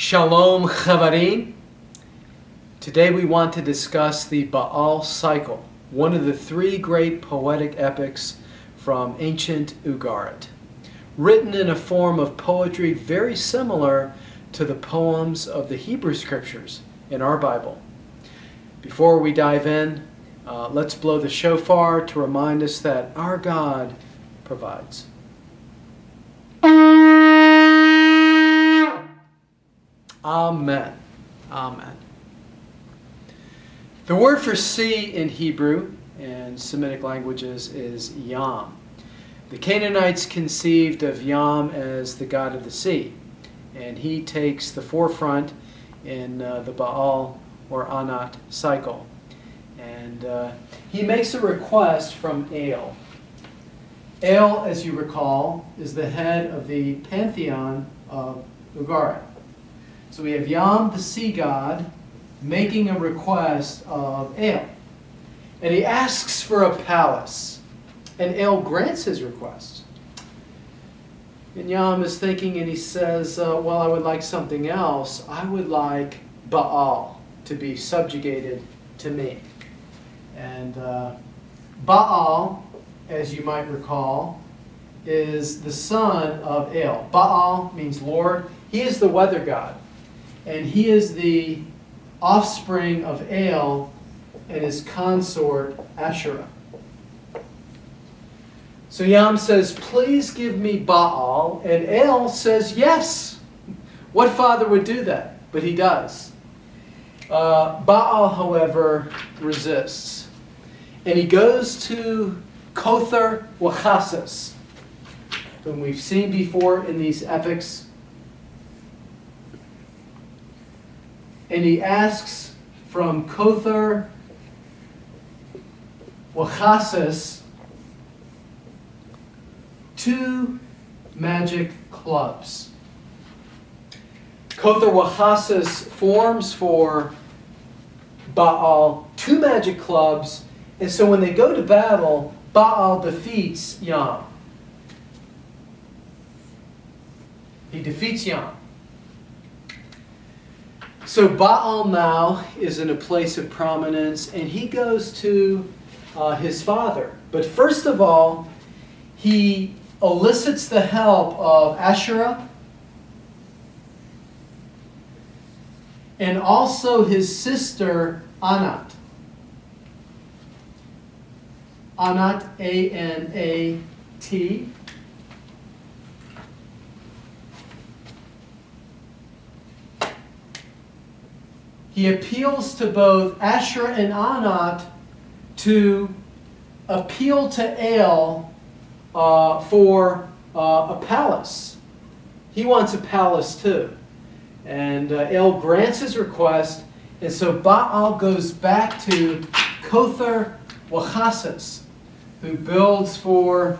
Shalom Chavarim. Today we want to discuss the Baal cycle, one of the three great poetic epics from ancient Ugarit, written in a form of poetry very similar to the poems of the Hebrew Scriptures in our Bible. Before we dive in, let's blow the shofar to remind us that our God provides. Amen. Amen. The word for sea in Hebrew and Semitic languages is Yam. The Canaanites conceived of Yam as the god of the sea, and he takes the forefront in the Baal or Anat cycle. And he makes a request from El. El, as you recall, is the head of the pantheon of Ugarit. So we have Yam, the sea god, making a request of El. And he asks for a palace. And El grants his request. And Yam is thinking, and he says, well, I would like something else. I would like Baal to be subjugated to me. And Baal, as you might recall, is the son of El. Baal means Lord. He is the weather god. And he is the offspring of El and his consort Asherah. So Yam says, please give me Baal. And El says, yes. What father would do that? But he does. Baal, however, resists. And he goes to Kothar Wachasis, whom we've seen before in these epics. And he asks from Kothar Wachasis 2 magic clubs. Kothar Wachasis forms for Baal 2 magic clubs, and so when they go to battle, Baal defeats Yam. He defeats Yam. So Baal now is in a place of prominence, and he goes to his father. But first of all, he elicits the help of Asherah and also his sister Anat. Anat, A-N-A-T. He appeals to both Asherah and Anat to appeal to El for a palace. He wants a palace too. And El grants his request, and so Baal goes back to Kothar Wachasis, who builds for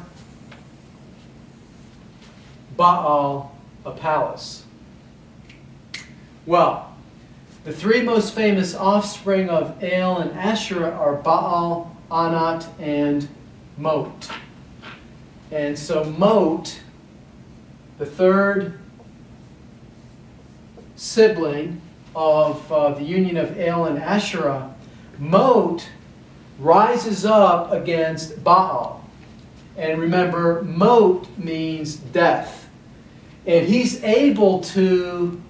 Baal a palace. Well, the 3 most famous offspring of El and Asherah are Baal, Anat, and Mot. And so Mot, the 3rd sibling of the union of El and Asherah, Mot rises up against Baal. And remember, Mot means death. And he's able to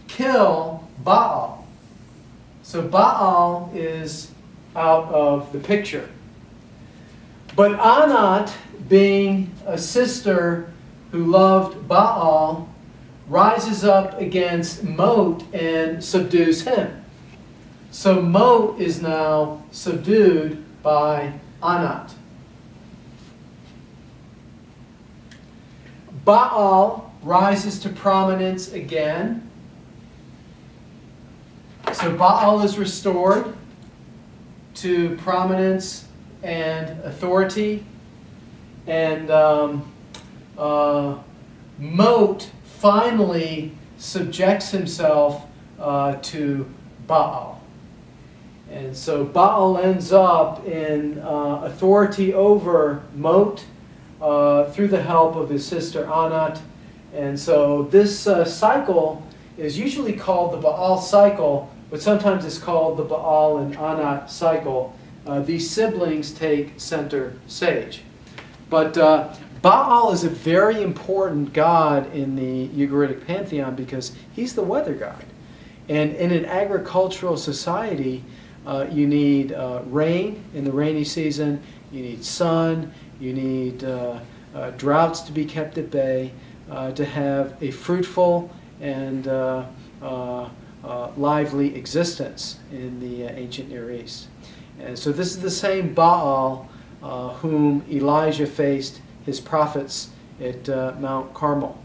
kill Baal. So Baal is out of the picture. But Anat, being a sister who loved Baal, rises up against Mot and subdues him. So Mot is now subdued by Anat. Baal rises to prominence again. So Baal is restored to prominence and authority. And Mot finally subjects himself to Baal. And so Baal ends up in authority over Mot through the help of his sister Anat And so this cycle is usually called the Baal cycle, but sometimes it's called the Baal and Anat cycle. These siblings take center stage. But Baal is a very important god in the Ugaritic pantheon because he's the weather god. And in an agricultural society, you need rain in the rainy season, you need sun, you need droughts to be kept at bay, to have a fruitful and lively existence in the ancient Near East. And so this is the same Baal whom Elijah faced his prophets at Mount Carmel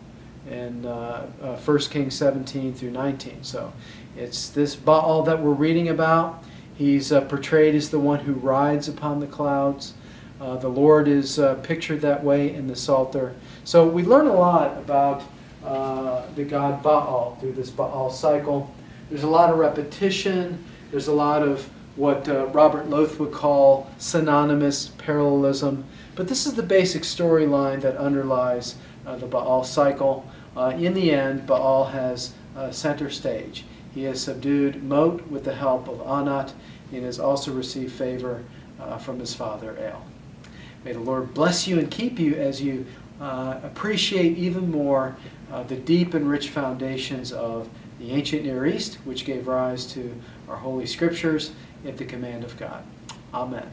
in 1 Kings 17 through 19. So it's this Baal that we're reading about. He's portrayed as the one who rides upon the clouds. The Lord is pictured that way in the Psalter. So we learn a lot about the god Baal through this Baal cycle. There's a lot of repetition. There's a lot of what Robert Loth would call synonymous parallelism. But this is the basic storyline that underlies the Baal cycle. In the end, Baal has center stage. He has subdued Mot with the help of Anat, and has also received favor from his father El. May the Lord bless you and keep you as you appreciate even more the deep and rich foundations of the ancient Near East, which gave rise to our Holy Scriptures at the command of God. Amen.